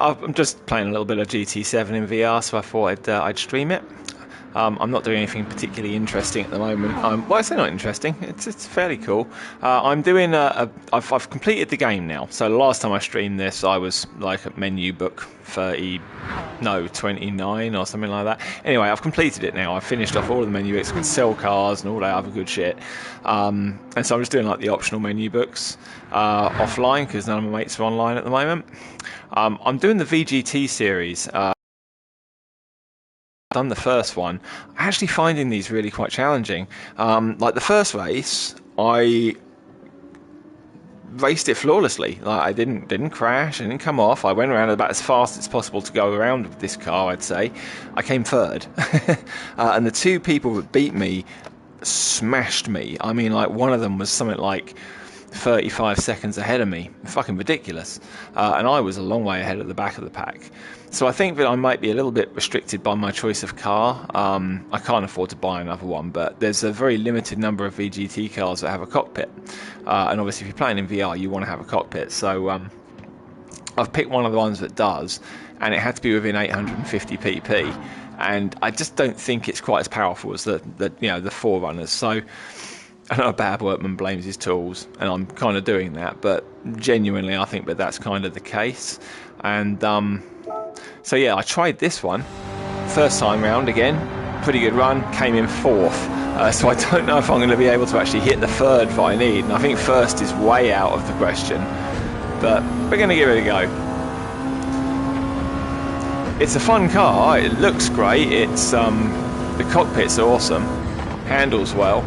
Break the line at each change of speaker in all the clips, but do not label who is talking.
I'm just playing a little bit of GT7 in VR, so I thought I'd stream it. I'm not doing anything particularly interesting at the moment. Well, I say not interesting. It's fairly cool. I'm doing I've completed the game now. So the last time I streamed this, I was like at menu book 29 or something like that. Anyway, I've completed it now. I've finished off all of the menu books. I can sell cars and all that other good shit. And so I'm just doing like the optional menu books offline because none of my mates are online at the moment. I'm doing the VGT series. Done the first one. Actually finding these really quite challenging. Like the first race, I raced it flawlessly. Like I didn't crash, I didn't come off. I went around about as fast as possible to go around with this car, I'd say. I came third. And the two people that beat me smashed me. I mean, like one of them was something like 35 seconds ahead of me. Fucking ridiculous. And I was a long way ahead at the back of the pack. So I think that I might be a little bit restricted by my choice of car. I can't afford to buy another one, but there's a very limited number of VGT cars that have a cockpit. And obviously if you're playing in VR, you want to have a cockpit. So I've picked one of the ones that does, and it had to be within 850 pp. And I just don't think it's quite as powerful as the Forerunners. So I know a bad workman blames his tools, and I'm kind of doing that, but genuinely I think that that's kind of the case. And so yeah, I tried this one first time round again, pretty good run, came in fourth. So I don't know if I'm going to be able to actually hit the third that I need, and I think first is way out of the question, but we're going to give it a go. It's a fun car, it looks great, it's the cockpit's awesome, handles well.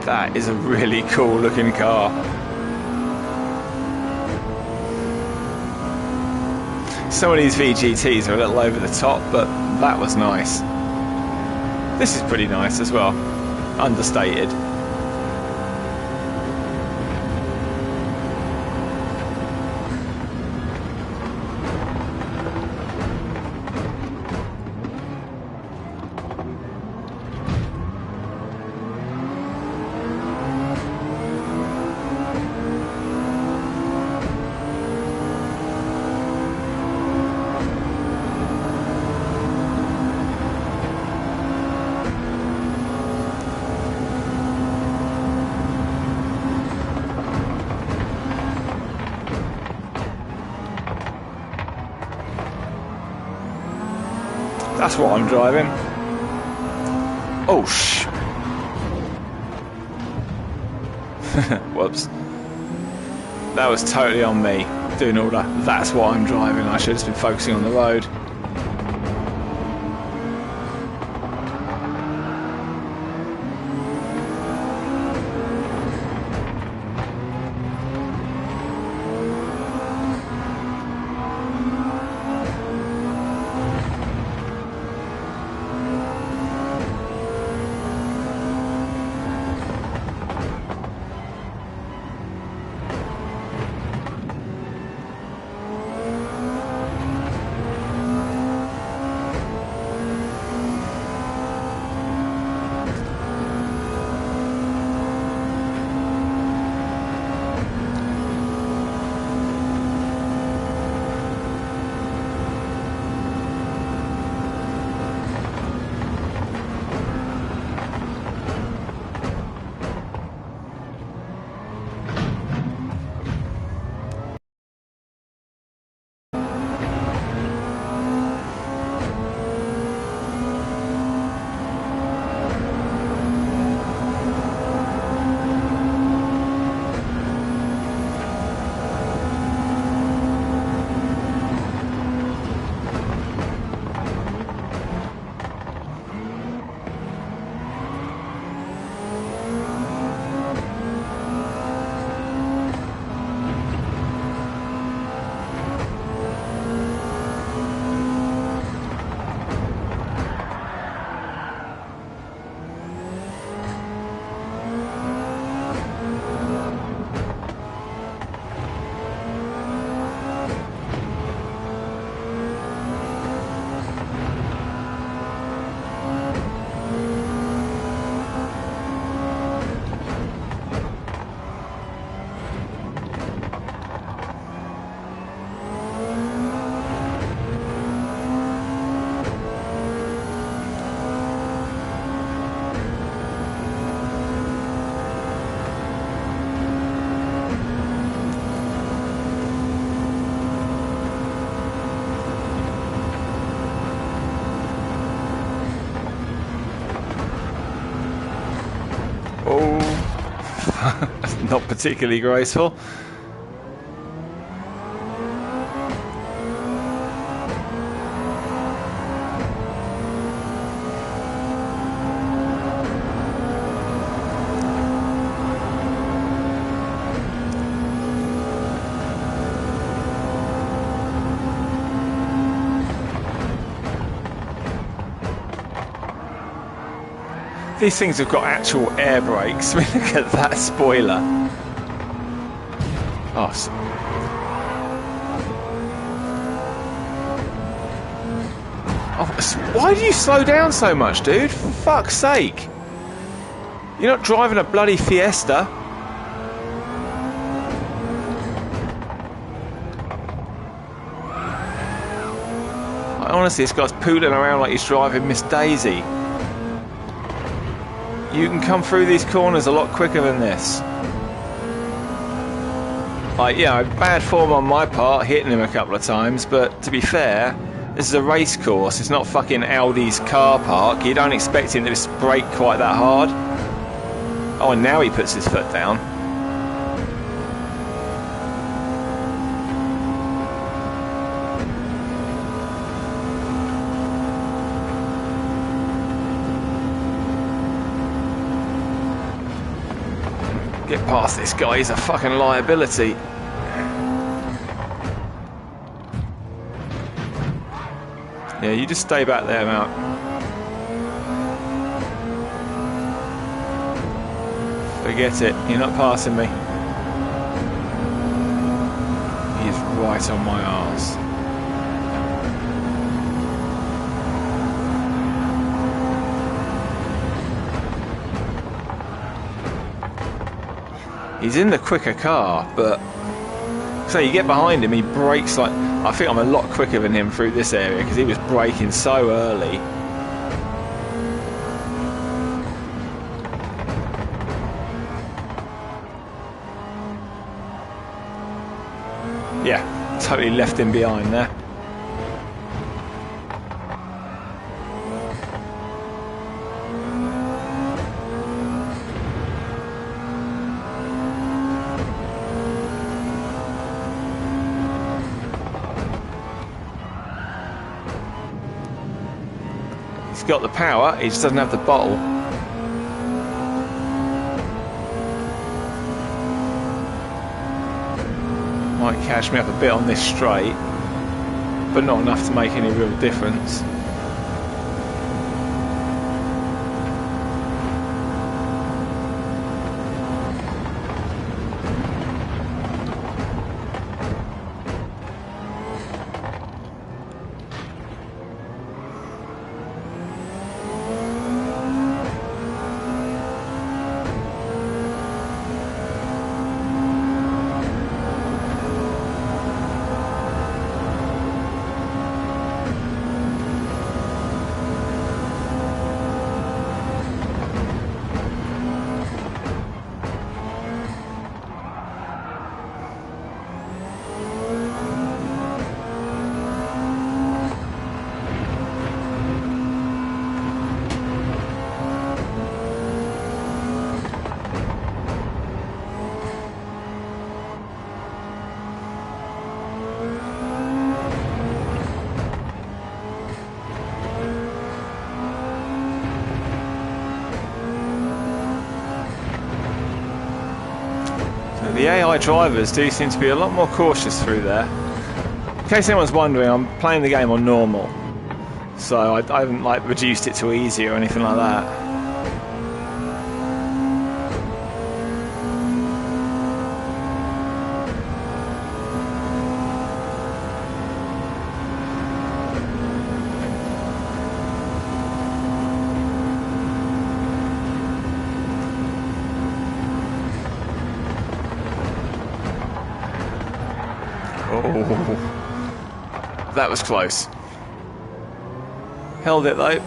That is a really cool looking car. Some of these VGTs are a little over the top, but that was nice. This is pretty nice as well, understated. That's what I'm driving. Oh, whoops. That was totally on me, doing all that. That's what I'm driving. I should have just been focusing on the road. Not particularly graceful. These things have got actual air brakes. I mean, look at that spoiler. Oh, why do you slow down so much, dude? For fuck's sake. You're not driving a bloody Fiesta. Honestly, this guy's poodling around like he's driving Miss Daisy. You can come through these corners a lot quicker than this. Like, yeah, bad form on my part, hitting him a couple of times, but to be fair, this is a race course. It's not fucking Audi's car park. You don't expect him to just brake quite that hard. Oh, and now he puts his foot down. Get past this guy, he's a fucking liability. Yeah, you just stay back there, Mark. Forget it, you're not passing me. He's right on my arse. He's in the quicker car, but so you get behind him, he brakes like... I think I'm a lot quicker than him through this area because he was braking so early. Yeah, totally left him behind there. Got the power, he just doesn't have the bottle. Might catch me up a bit on this straight, but not enough to make any real difference. The AI drivers do seem to be a lot more cautious through there. In case anyone's wondering, I'm playing the game on normal, so I haven't like reduced it to easy or anything like that. Oh, that was close. Held it though.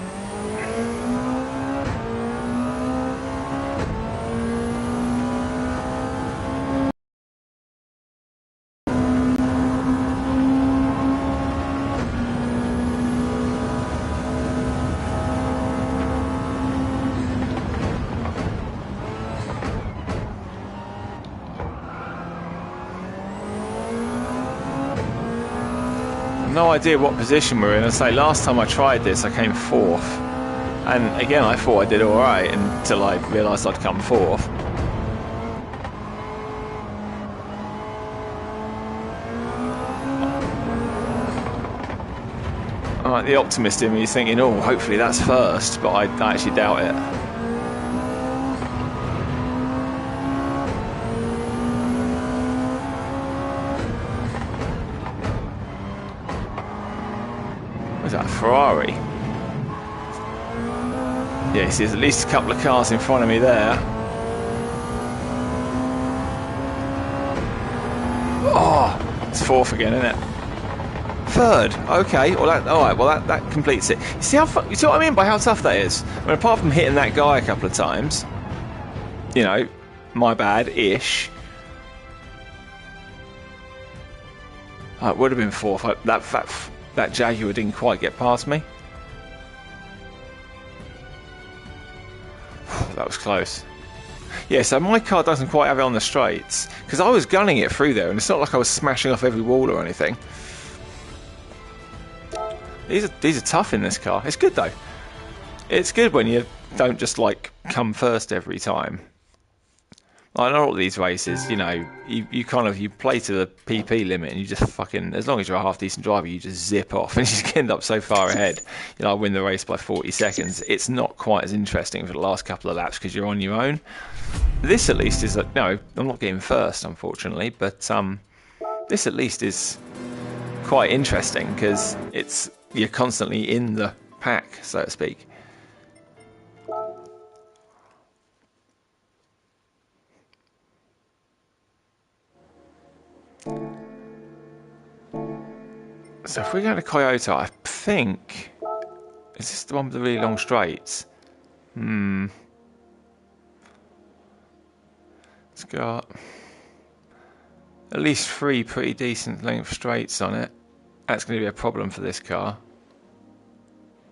no idea what position we're in. I say last time I tried this, I came 4th, and again I thought I did all right until I realised I'd come 4th. Alright, the optimist in me is thinking, oh, hopefully that's first, but I actually doubt it. What's that, a Ferrari? Yeah, you see there's at least a couple of cars in front of me there. Oh, it's 4th again, isn't it? 3rd, okay. Well, all right. Well, that completes it. You see you see what I mean by how tough that is? I mean, apart from hitting that guy a couple of times, you know, my bad-ish. It would have been 4th. That Jaguar didn't quite get past me. That was close. Yeah, so my car doesn't quite have it on the straights because I was gunning it through there, and it's not like I was smashing off every wall or anything. These are tough in this car. It's good though. It's good when you don't just like come first every time. I know all these races, you know, you play to the PP limit and you just fucking, as long as you're a half decent driver, you just zip off and you just end up so far ahead. You know, I win the race by 40 seconds. It's not quite as interesting for the last couple of laps because you're on your own. This at least is, no, I'm not getting first unfortunately, but this at least is quite interesting because you're constantly in the pack, so to speak. So if we go to Kyoto, I think, is this the one with the really long straights? It's got at least 3 pretty decent length straights on it. That's going to be a problem for this car.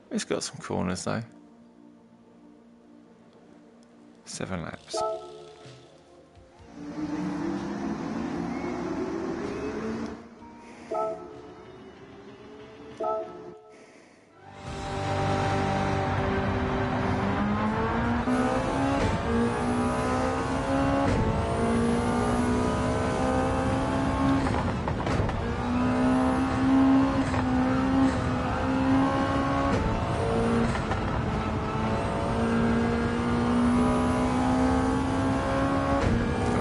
It's got some corners though. 7 laps.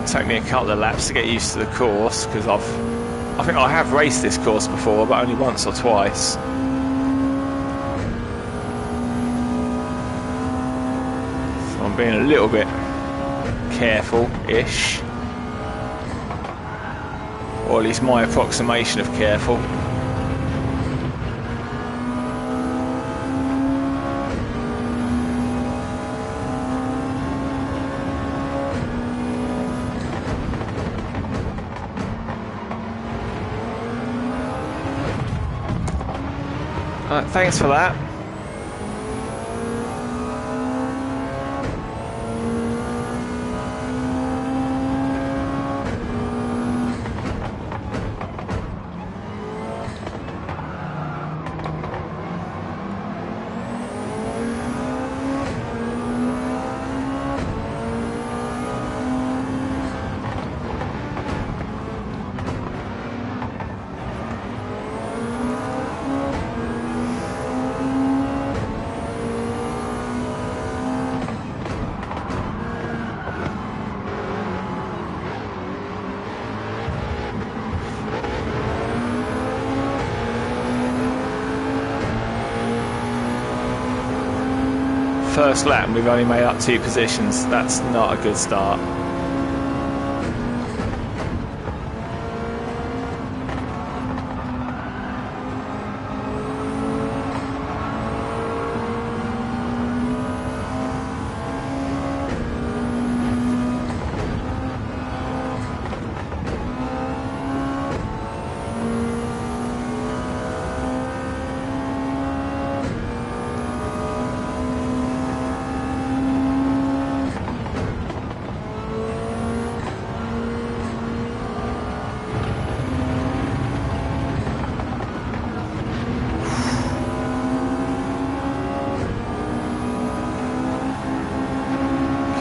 Take me a couple of laps to get used to the course because I think I have raced this course before, but only once or twice. So I'm being a little bit careful-ish, or at least my approximation of careful. Thanks for that. First lap and we've only made up 2 positions. That's not a good start.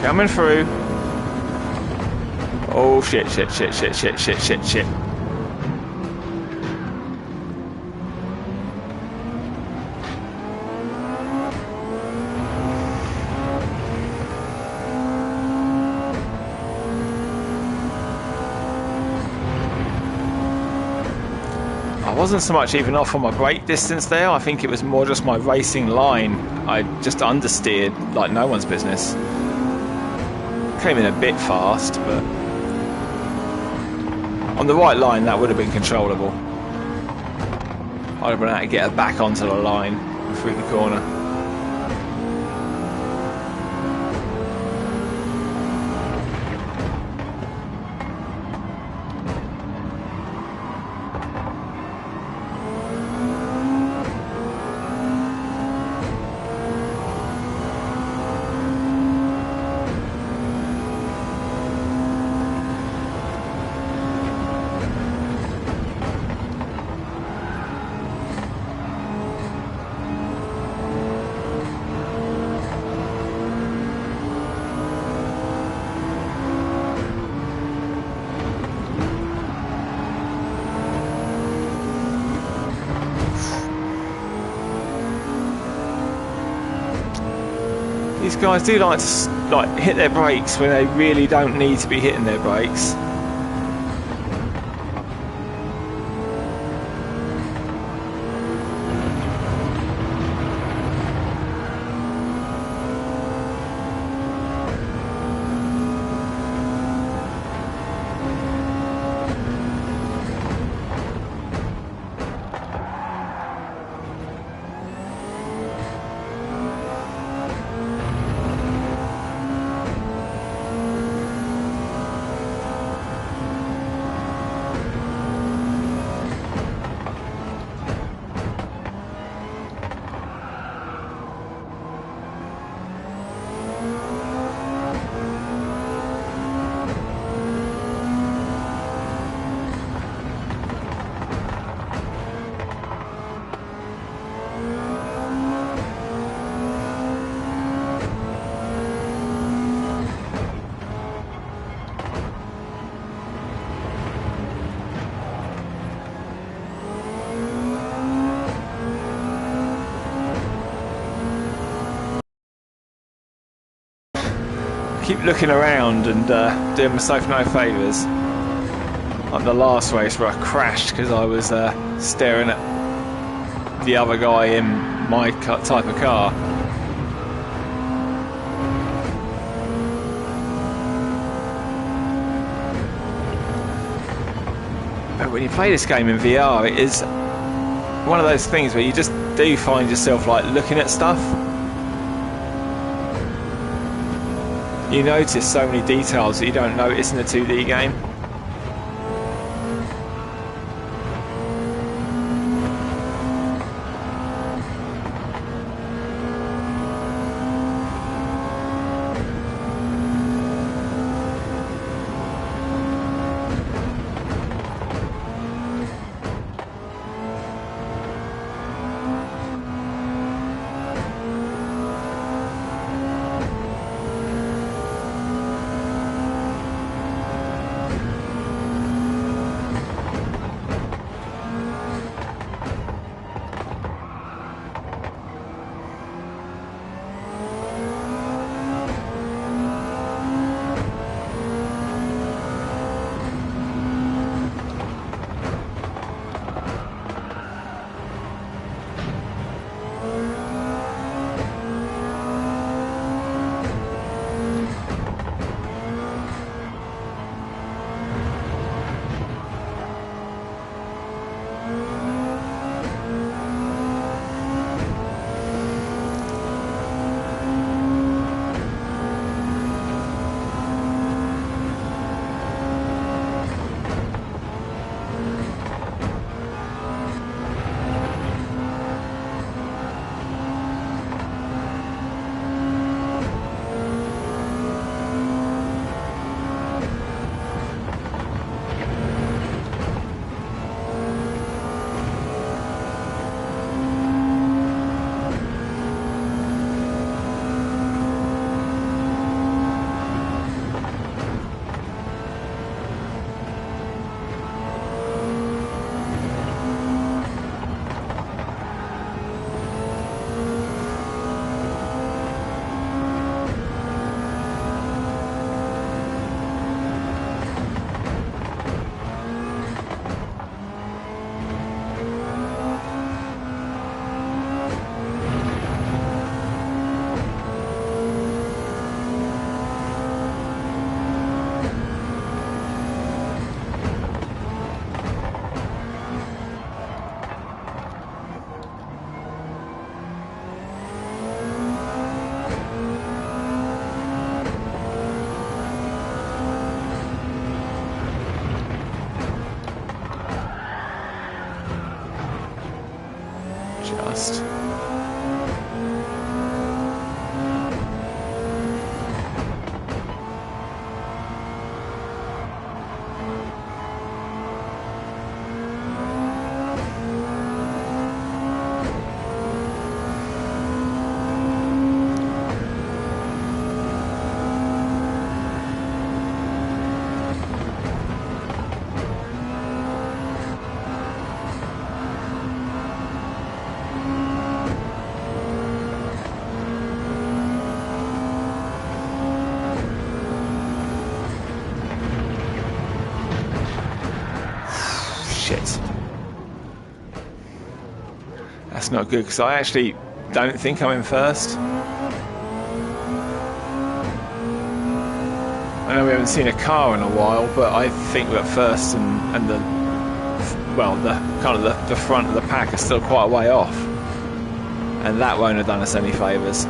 Coming through. Oh shit, shit, shit, shit, shit, shit, shit, shit. I wasn't so much even off on my brake distance there. I think it was more just my racing line. I just understeered like no one's business. Came in a bit fast, but on the right line that would have been controllable. I'd have been able to get her back onto the line through the corner. These guys do like to hit their brakes when they really don't need to be hitting their brakes. Keep looking around and doing myself no favours. Like the last race where I crashed because I was staring at the other guy in my type of car. But when you play this game in VR, it is one of those things where you just do find yourself like looking at stuff. You notice so many details that you don't notice in a 2D game. shit. That's not good, because I actually don't think I'm in first. I know we haven't seen a car in a while, but I think we're at first, and the kind of the front of the pack is still quite a way off, and that won't have done us any favours.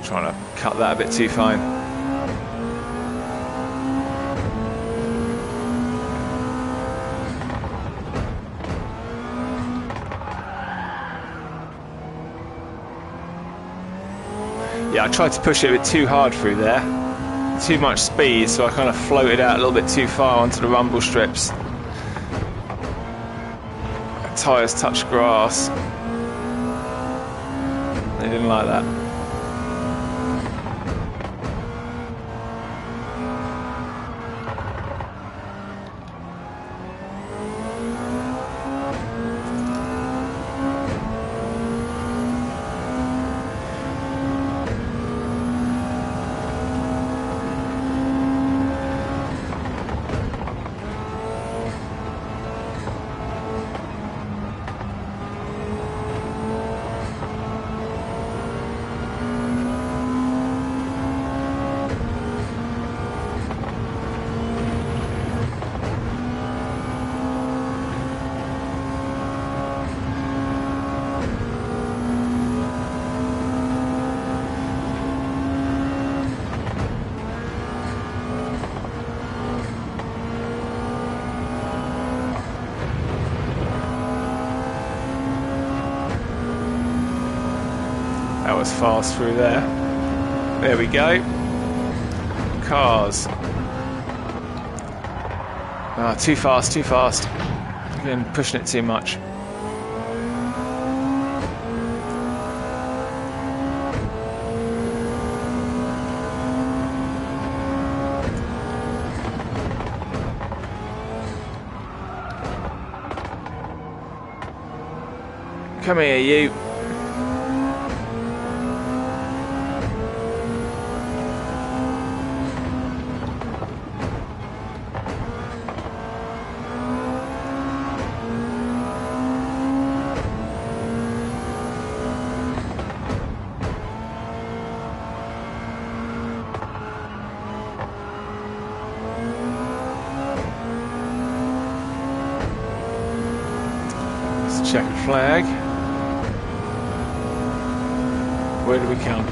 Trying to cut that a bit too fine. Yeah, I tried to push it a bit too hard through there. Too much speed, so I kind of floated out a little bit too far onto the rumble strips. Tyres touched grass. They didn't like that. That was fast through there. There we go. Cars. Ah, too fast, too fast. Again, pushing it too much. Come here, you. Checkered flag. Where do we come?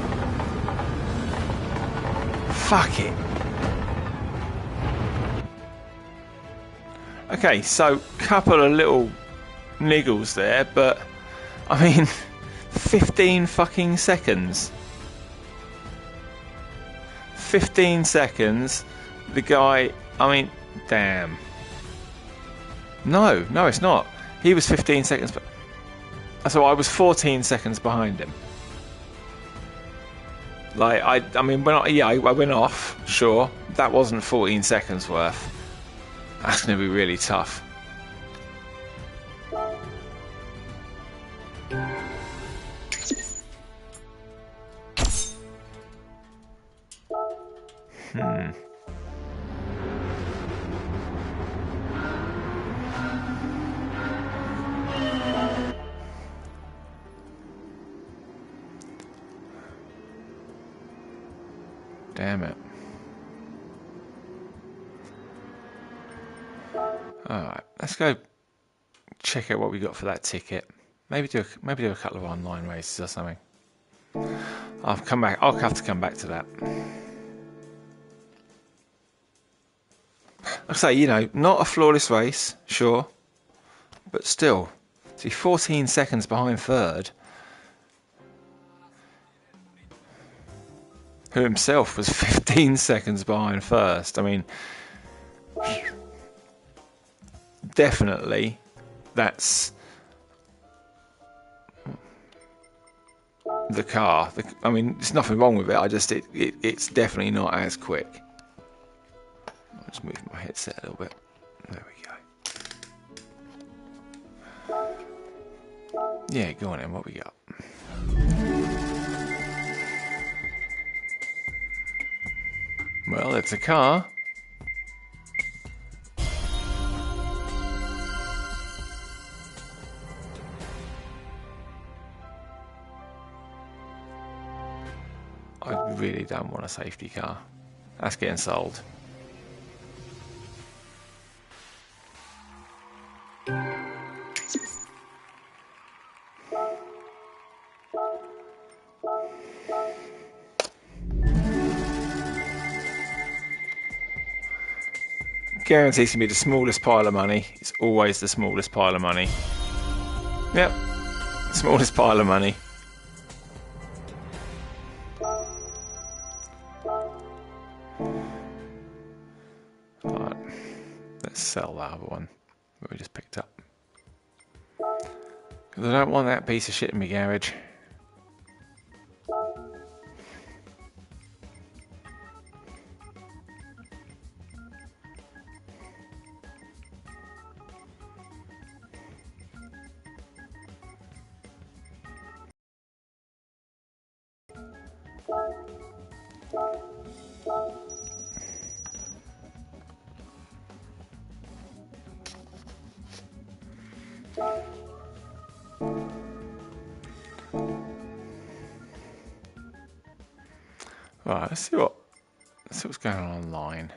Fuck it. Okay, so couple of little niggles there, but I mean 15 fucking seconds. 15 seconds. The guy, I mean, damn. No, it's not. He was 15 seconds, but so I was 14 seconds behind him. Like I mean, I went off. Sure, that wasn't 14 seconds worth. That's going to be really tough. Damn it. Alright, let's go check out what we got for that ticket. Maybe do a couple of online races or something. I'll have to come back to that. Like I say, you know, not a flawless race, sure, but still, see, 14 seconds behind third, who himself was 15 seconds behind first. I mean, definitely, that's the car. I mean, there's nothing wrong with it. It's definitely not as quick. I'll just move my headset a little bit. There we go. Yeah, go on then. What we got? Well, it's a car. I really don't want a safety car. That's getting sold. Guarantees to be the smallest pile of money. It's always the smallest pile of money. Yep, smallest pile of money. Alright, let's sell that other one that we just picked up. Because I don't want that piece of shit in my garage. Right, let's see what's going on online.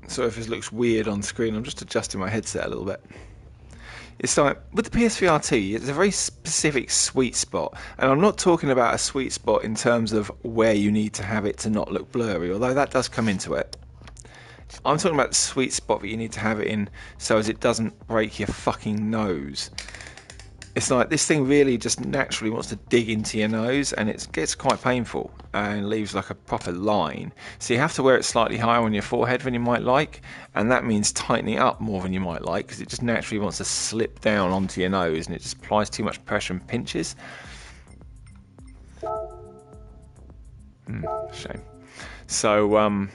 So if this looks weird on screen, I'm just adjusting my headset a little bit. It's like, with the PSVR2, it's a very specific sweet spot. And I'm not talking about a sweet spot in terms of where you need to have it to not look blurry, although that does come into it. I'm talking about the sweet spot that you need to have it in so as it doesn't break your fucking nose. It's like this thing really just naturally wants to dig into your nose, and it gets quite painful and leaves like a proper line. So you have to wear it slightly higher on your forehead than you might like, and that means tightening up more than you might like, because it just naturally wants to slip down onto your nose, and it just applies too much pressure and pinches. Shame. So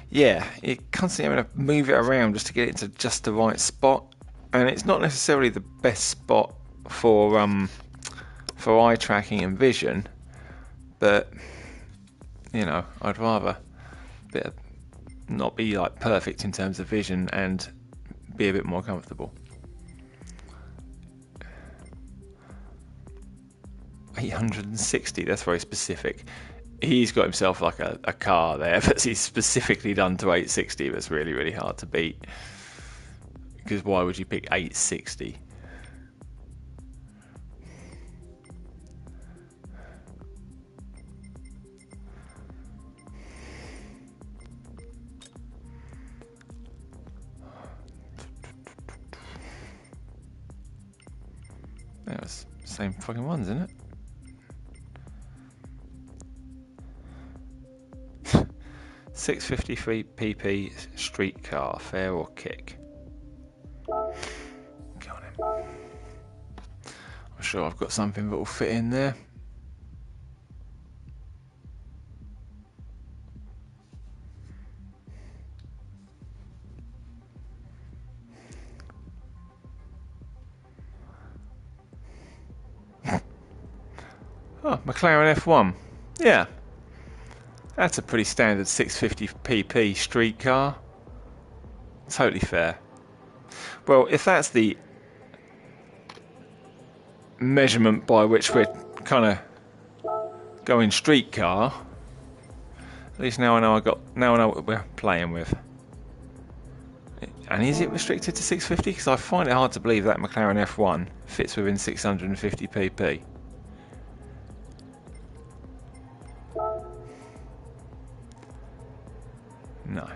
yeah, you're constantly having to move it around just to get it into just the right spot. And it's not necessarily the best spot for eye tracking and vision, but you know, I'd rather not be like perfect in terms of vision and be a bit more comfortable. 860, that's very specific. He's got himself like a car there, but he's specifically done to 860. That's really, really hard to beat. Because why would you pick 860? Yeah, it's the same fucking ones, isn't it? $653 pp street car, fair or kick? Go on in. I'm sure I've got something that will fit in there. Oh, McLaren F1. Yeah. That's a pretty standard 650 pp street car. Totally fair. Well, if that's the measurement by which we're kind of going street car, at least now I know what we're playing with. And is it restricted to 650? Because I find it hard to believe that McLaren F1 fits within 650 pp. No.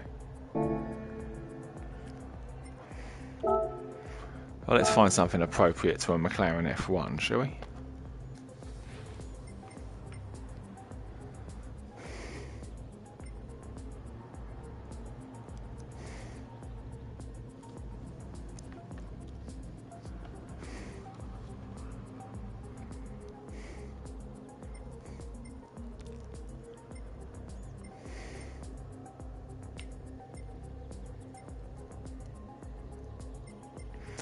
Well, let's find something appropriate to a McLaren F1, shall we?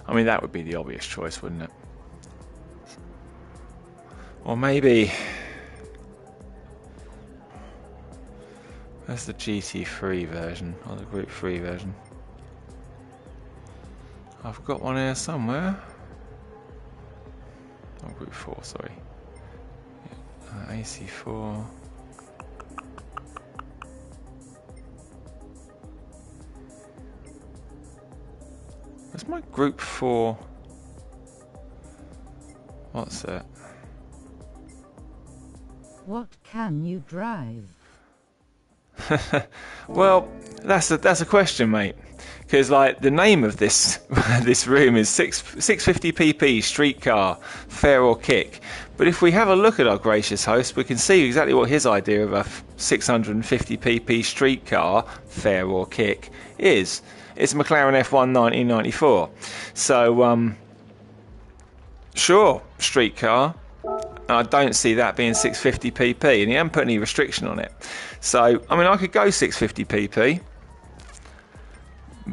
I mean, that would be the obvious choice, wouldn't it? Or maybe... Where's the GT3 version, or the Group 3 version? I've got one here somewhere. Oh, Group 4, sorry. AC4. Where's my Group 4? What's that?
What can you drive?
Well, that's a question, mate. Because like the name of this this room is 650 pp streetcar, fair or kick. But if we have a look at our gracious host, we can see exactly what his idea of a 650 pp streetcar, fair or kick, is. It's a McLaren F1 1994. So sure, streetcar. I don't see that being 650 pp, and he hasn't put any restriction on it. So, I mean, I could go 650 pp,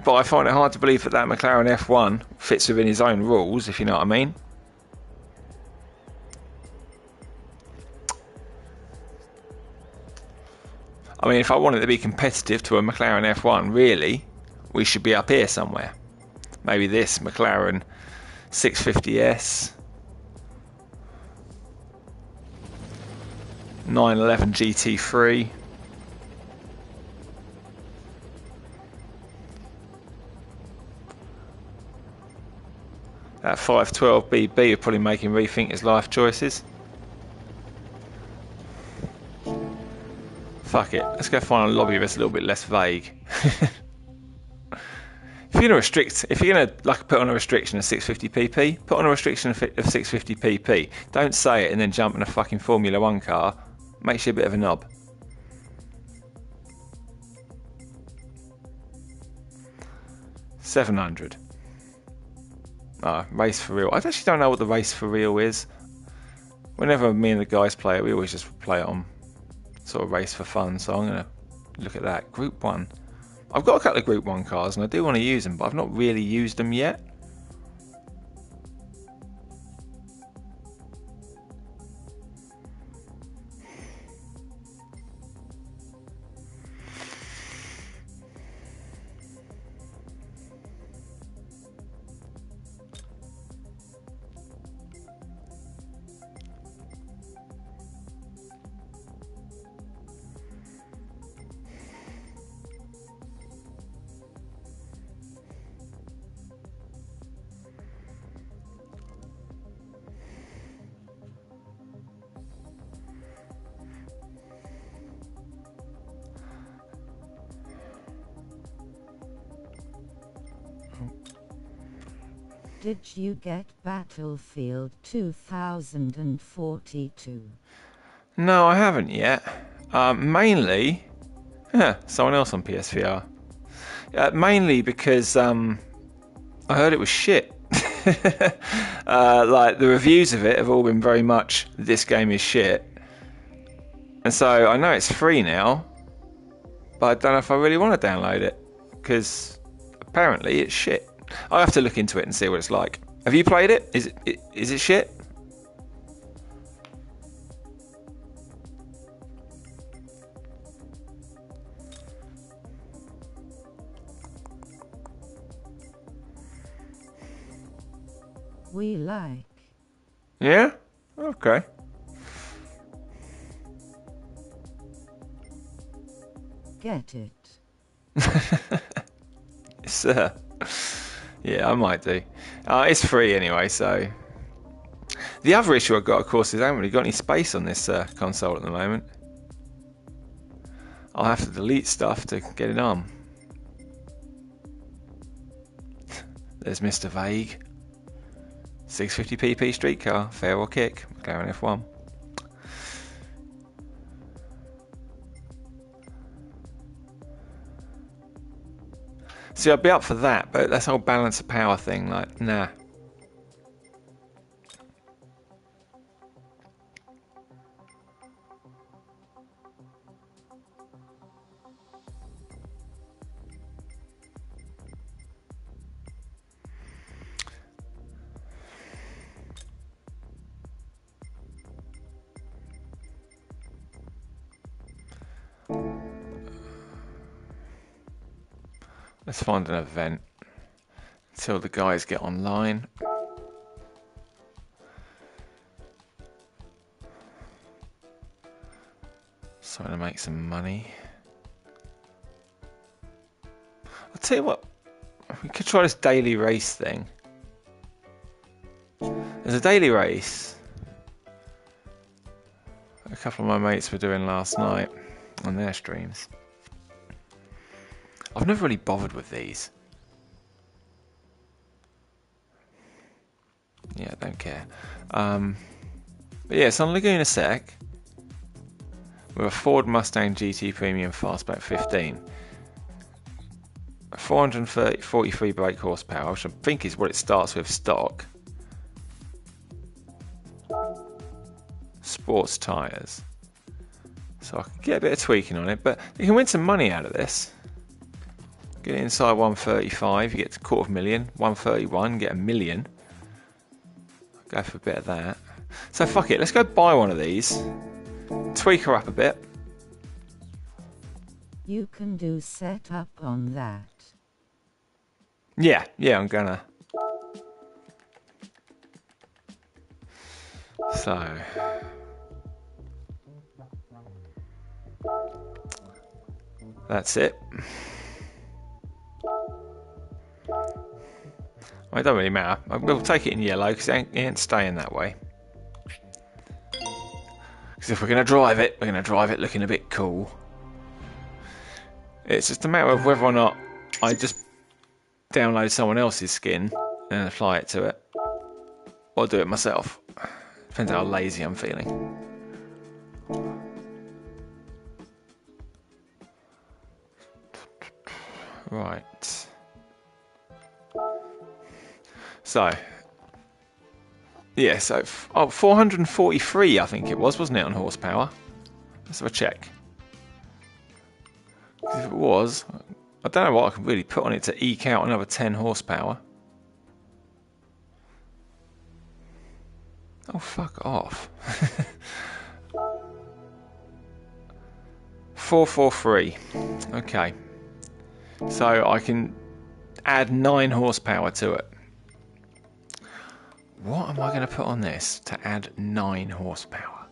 but I find it hard to believe that that McLaren F1 fits within his own rules, if you know what I mean. I mean, if I wanted to be competitive to a McLaren F1, really, we should be up here somewhere. Maybe this McLaren 650S. 911 GT3. That 512 BB are probably making rethink his life choices. Fuck it, let's go find a lobby that's a little bit less vague. If you're gonna like put on a restriction of 650 pp, put on a restriction of 650 pp. Don't say it and then jump in a fucking Formula 1 car. Makes you a bit of a knob. $700. Race for real. I actually don't know what the race for real is. Whenever me and the guys play it, we always just play it on sort of race for fun. So I'm gonna look at that. Group 1. I've got a couple of Group 1 cars and I do want to use them, but I've not really used them yet.
Did you get Battlefield 2042?
No, I haven't yet. Mainly, someone else on PSVR. Mainly because I heard it was shit. Like the reviews of it have all been very much this game is shit, and so I know it's free now, but I don't know if I really want to download it because apparently it's shit. I'll have to look into it and see what it's like. Have you played it? Is it shit?
We like.
Yeah? Okay.
Get it.
Sir. Yeah, I might do. It's free anyway, so... The other issue I've got, of course, is I haven't really got any space on this console at the moment. I'll have to delete stuff to get it on. There's Mr. Vague. 650 pp streetcar, fair or kick, McLaren F1. See, I'd be up for that, but that's whole balance of power thing, like, nah. Let's find an event until the guys get online. Trying to make some money. I'll tell you what, we could try this daily race thing. There's a daily race a couple of my mates were doing last night on their streams. I've never really bothered with these. Yeah, I don't care. But yeah, it's on Laguna Sec with a Ford Mustang GT Premium Fastback 15. 443 brake horsepower, which I think is what it starts with stock. Sports tyres. So I can get a bit of tweaking on it, but you can win some money out of this. Get it inside 135, you get a $250,000. 131, get $1 million. I'll go for a bit of that. So fuck it, let's go buy one of these. Tweak her up a bit.
You can do setup on that.
Yeah, I'm gonna. So. That's it. Well, it don't really matter. We'll take it in yellow because it ain't staying that way. Because if we're going to drive it, we're going to drive it looking a bit cool. It's just a matter of whether or not I just download someone else's skin and apply it to it, or do it myself. Depends how lazy I'm feeling. Right. So, yeah, so 443 I think it was, wasn't it, on horsepower? Let's have a check. If it was, I don't know what I can really put on it to eke out another 10 horsepower. Oh, fuck off. 443. Okay. So I can add 9 horsepower to it. What am I going to put on this to add 9 horsepower?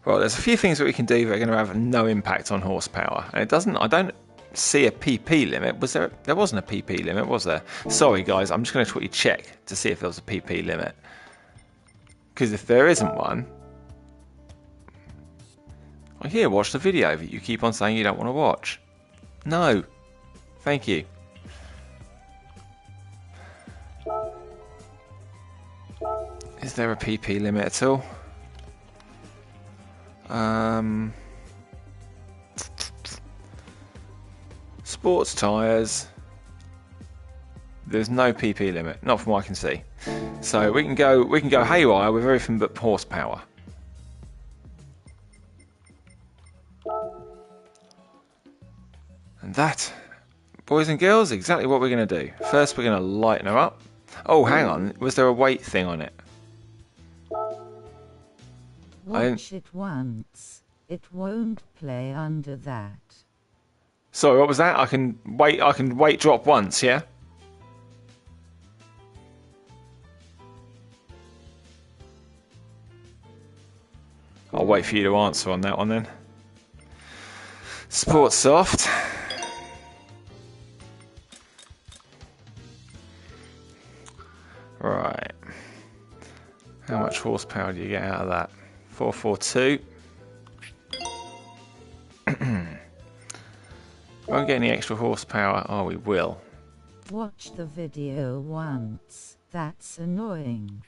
Well, there's a few things that we can do that are going to have no impact on horsepower. And it doesn't. I don't see a PP limit. Was there? There wasn't a PP limit, was there? Sorry, guys. I'm just going to quickly check to see if there was a PP limit. Because if there isn't one, I here watch the video that you keep on saying you don't want to watch. No, thank you. Is there a PP limit at all? Sports tyres. There's no PP limit, not from what I can see. So we can go haywire with everything but horsepower. And that, boys and girls, exactly what we're going to do. First, we're going to lighten her up. Oh, hang on. Was there a weight thing on it?
Watch it once. It won't play under that.
Sorry, what was that? I can weight drop once, yeah? I'll wait for you to answer on that one then. Sports soft. Right. How much horsepower do you get out of that? 442. Won't get any extra horsepower. Oh, we will.
Watch the video once. That's annoying.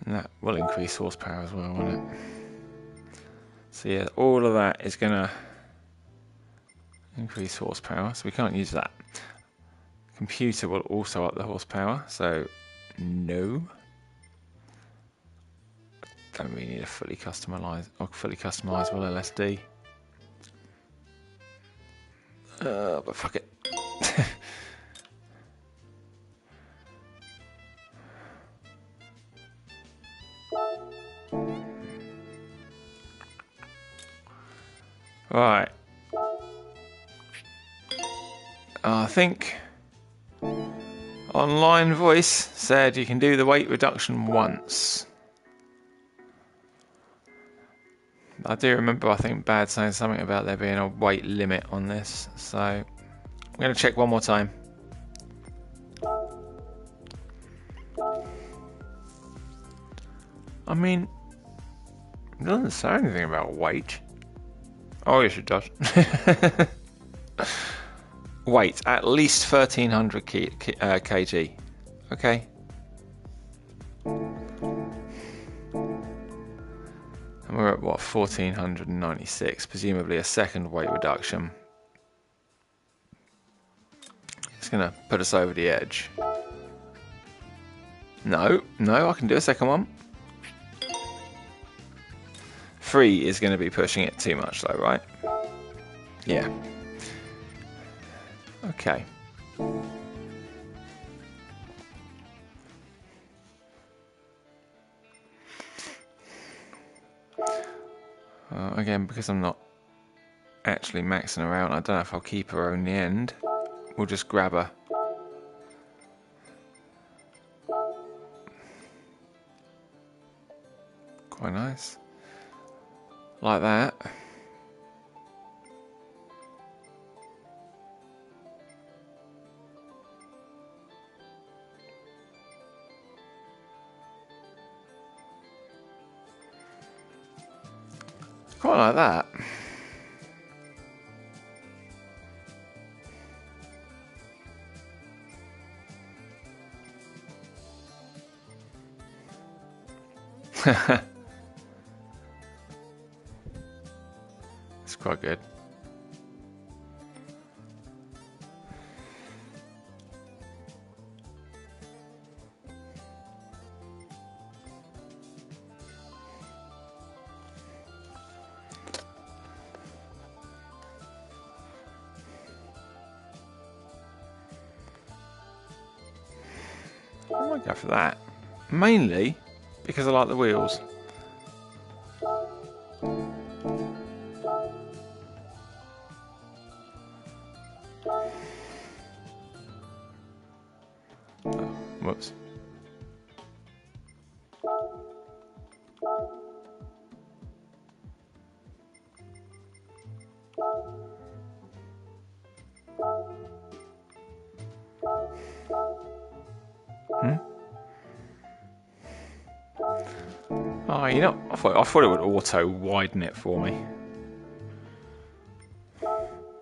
And that will increase horsepower as well, won't it? So yeah, all of that is gonna Increase horsepower, so we can't use that. Computer will also up the horsepower, so no. Don't really need a fully customizable LSD. But fuck it. Right. I think online voice said you can do the weight reduction once. I do remember, I think, Bad saying something about there being a weight limit on this, so I'm going to check one more time. I mean, it doesn't say anything about weight. Oh, yes, it does. Weight, at least 1300 kg. Okay. And we're at, what, 1496, presumably a second weight reduction. It's going to put us over the edge. No, I can do a second one. 3 is going to be pushing it too much though, right? Yeah. Okay. Again, because I'm not actually maxing her out, I don't know if I'll keep her in the end. We'll just grab her. Quite nice. Like that. Quite like that. It's quite good. I might go for that. Mainly because I like the wheels. Oh, whoops. Oh, you know, I thought it would auto widen it for me,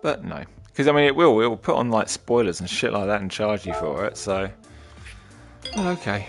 but no, because I mean it will put on like spoilers and shit like that and charge you for it. So, okay.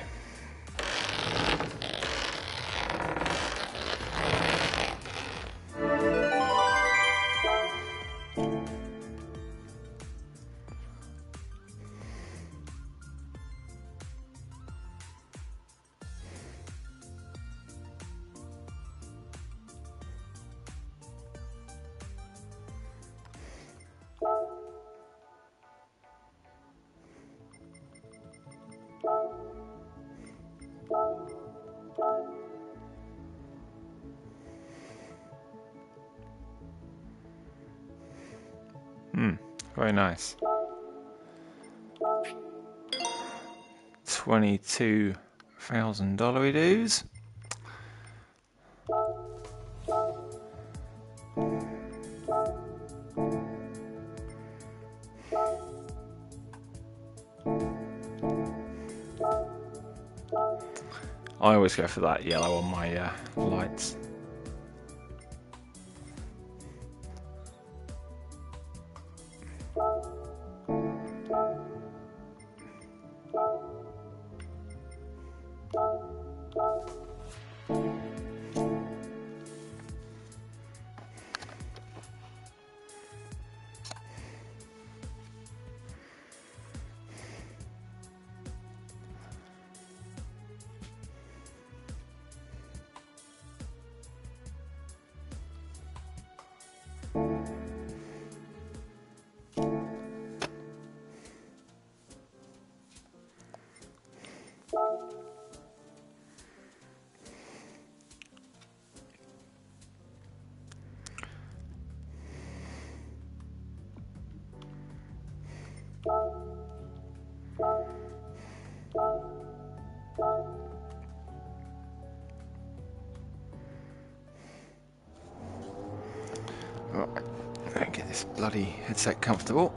Very nice. $22,000 dues. I always go for that yellow on my lights. Right, get this bloody headset comfortable.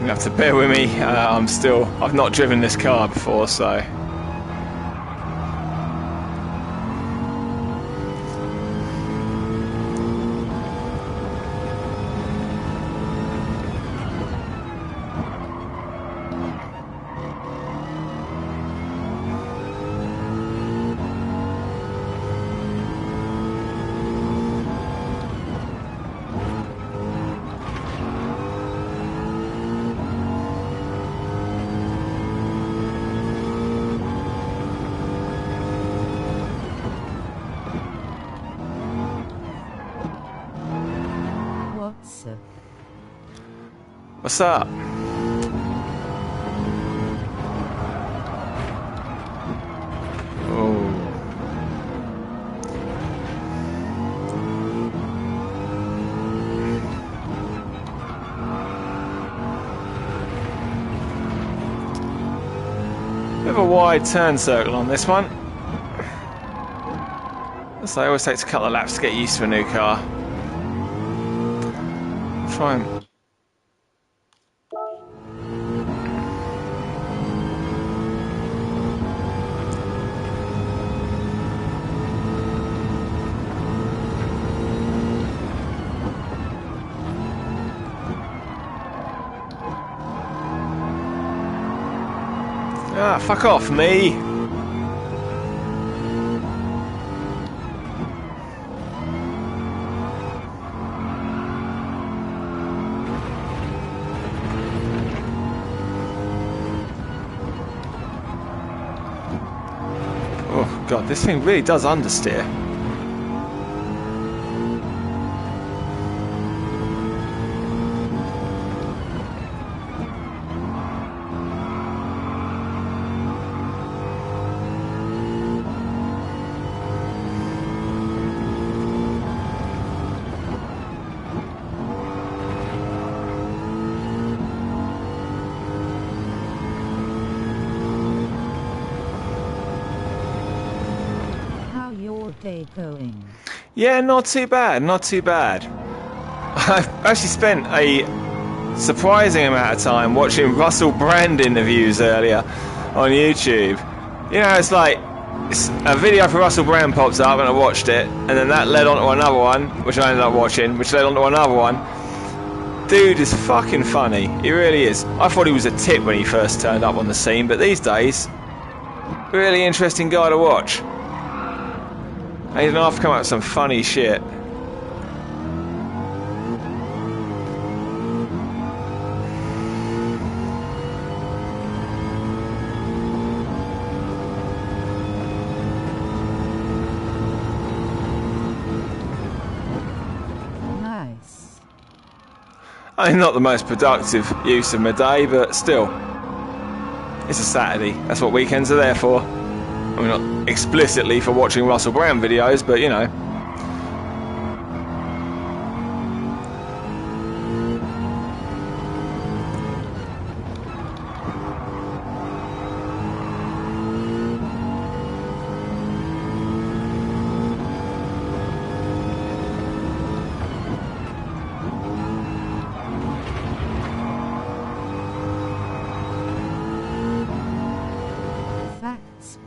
You have to bear with me. I've not driven this car before, so. What's up? Oh. Bit of a wide turn circle on this one. So it always takes a couple of laps to get used to a new car. Try and... Ah, fuck off, me! Oh god, this thing really does understeer.
Day going?
Yeah, not too bad, not too bad. I've actually spent a surprising amount of time watching Russell Brand interviews earlier on YouTube. You know, it's like a video for Russell Brand pops up and I watched it, and then that led on to another one, which I ended up watching, which led on to another one. Dude is fucking funny, he really is. I thought he was a tit when he first turned up on the scene, but these days, really interesting guy to watch. He's gonna have to come up with some funny shit.
Nice.
I mean, not the most productive use of my day, but still. It's a Saturday. That's what weekends are there for. I mean, not explicitly for watching Russell Brand videos, but you know.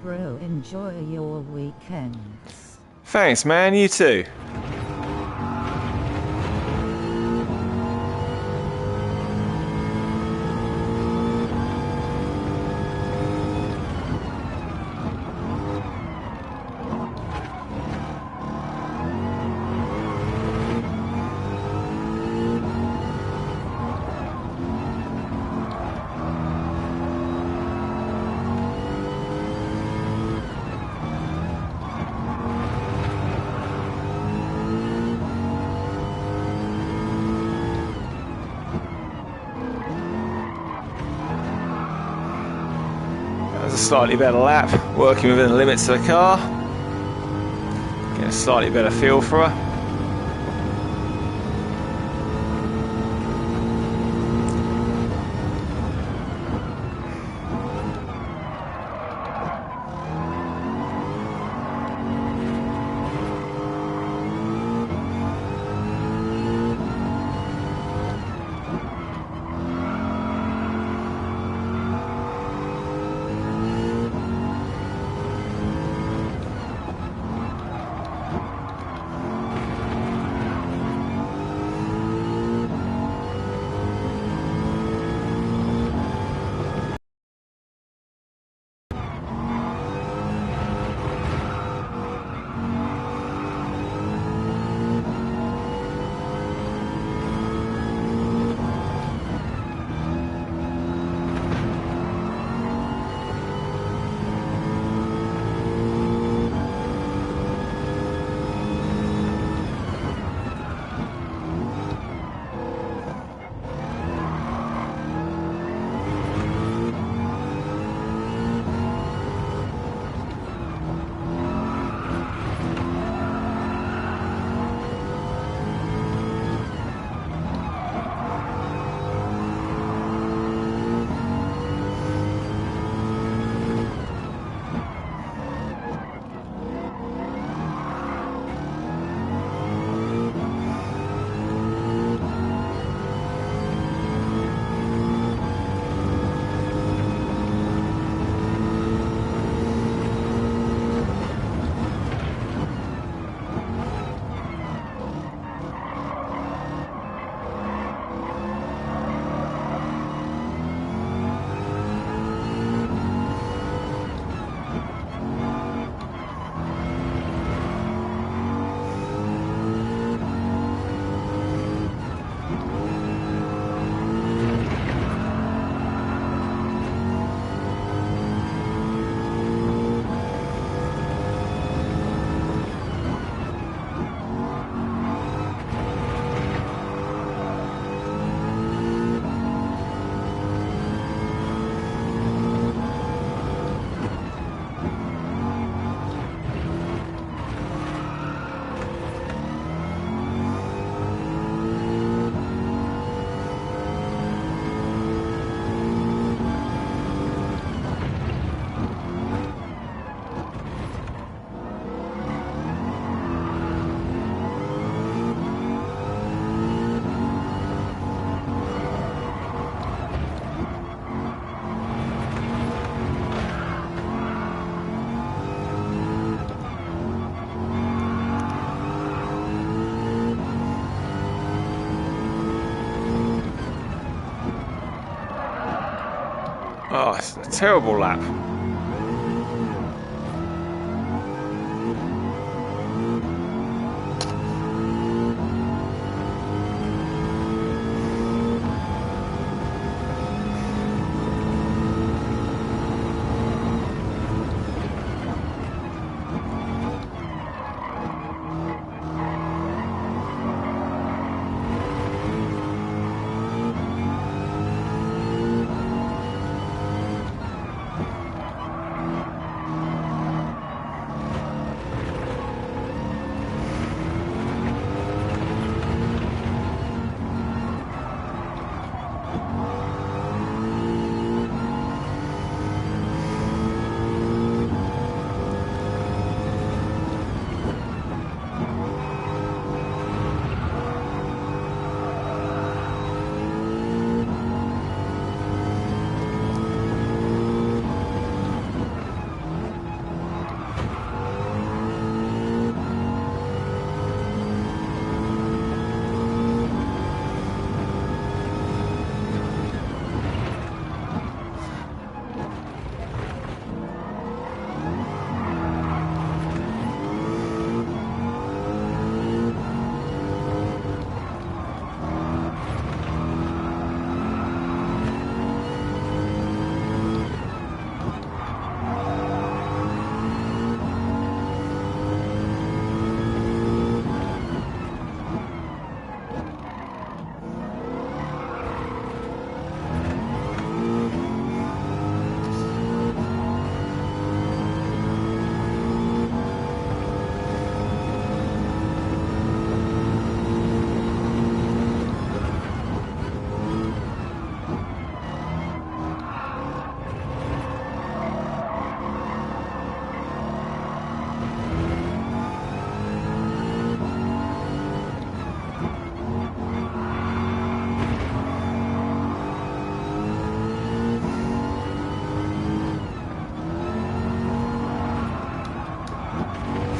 Bro, enjoy your weekends.
Thanks, man. You too. That's a slightly better lap, working within the limits of the car. Get a slightly better feel for her. Oh, it's a terrible lap.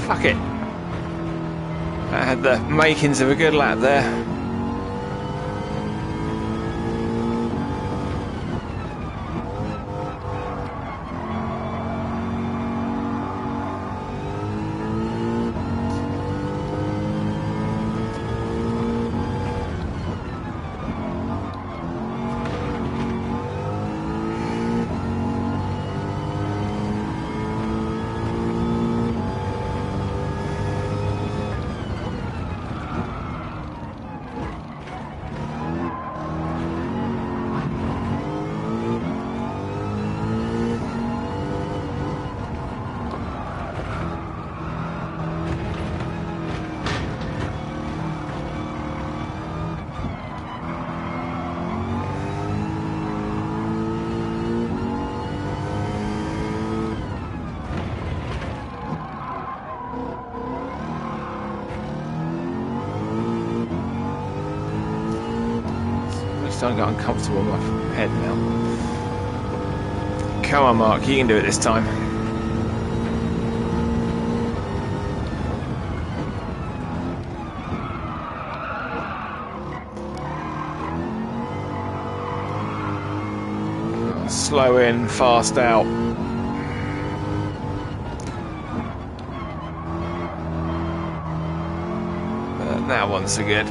Fuck it. That had the makings of a good lap there. Starting to get uncomfortable in my head now. Come on, Mark, you can do it this time. Slow in, fast out. That one's so good.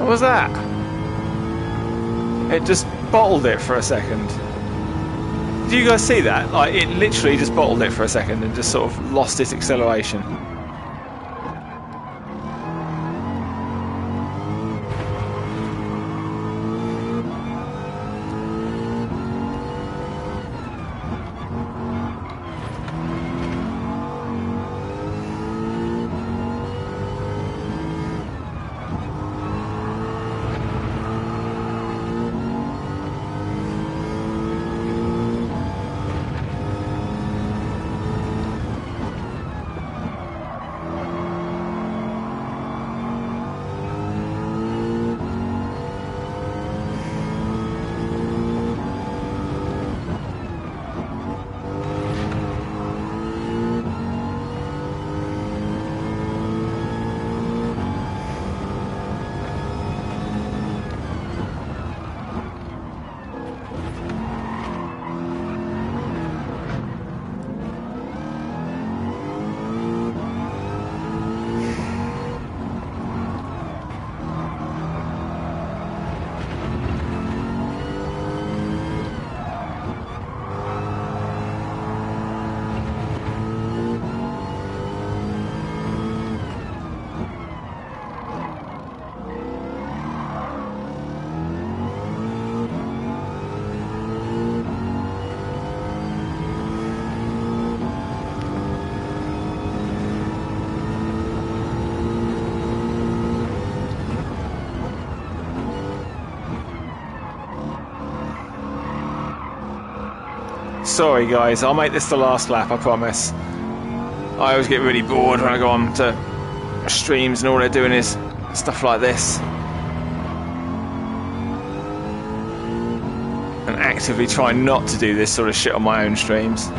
What was that? It just bottled it for a second. Did you guys see that? Like, it literally just bottled it for a second and just sort of lost its acceleration. Sorry guys, I'll make this the last lap, I promise. I always get really bored when I go on to streams and all they're doing is stuff like this. And actively try not to do this sort of shit on my own streams.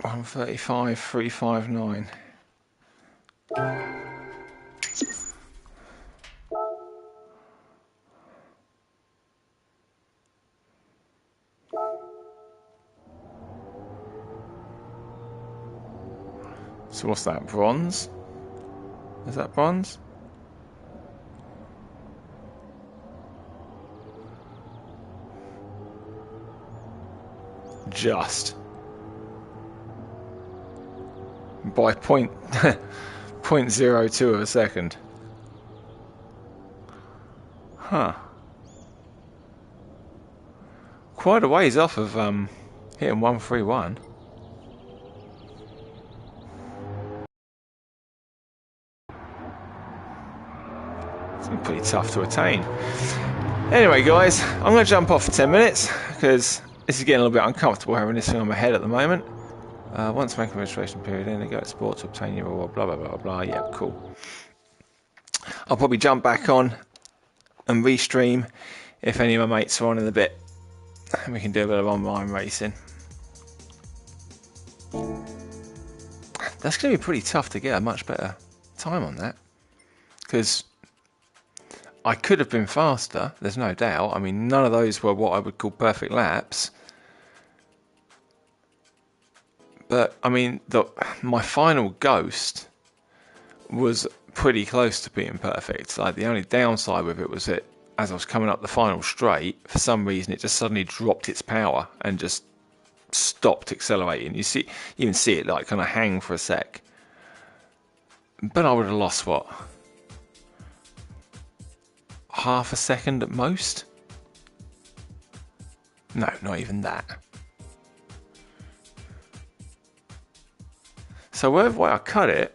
$1:35.359. So what's that, bronze? Is that bronze? Just. By point, 0.02 of a second. Huh. Quite a ways off of hitting 131. It's pretty tough to attain. Anyway guys, I'm going to jump off for 10 minutes because this is getting a little bit uncomfortable having this thing on my head at the moment. Once making a registration period in, go to sport to obtain your reward, blah blah blah blah. Yeah, cool. I'll probably jump back on and restream if any of my mates are on in a bit, and we can do a bit of online racing. That's going to be pretty tough to get a much better time on that, because I could have been faster, there's no doubt. I mean, none of those were what I would call perfect laps. But, I mean, my final ghost was pretty close to being perfect. Like, the only downside with it was that as I was coming up the final straight, for some reason it just suddenly dropped its power and just stopped accelerating. You even see it like kind of hang for a sec. But I would have lost, what? Half a second at most? No, not even that. So wherever way I cut it,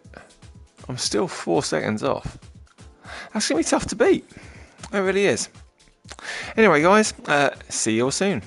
I'm still 4 seconds off. That's going to be tough to beat. It really is. Anyway, guys, see you all soon.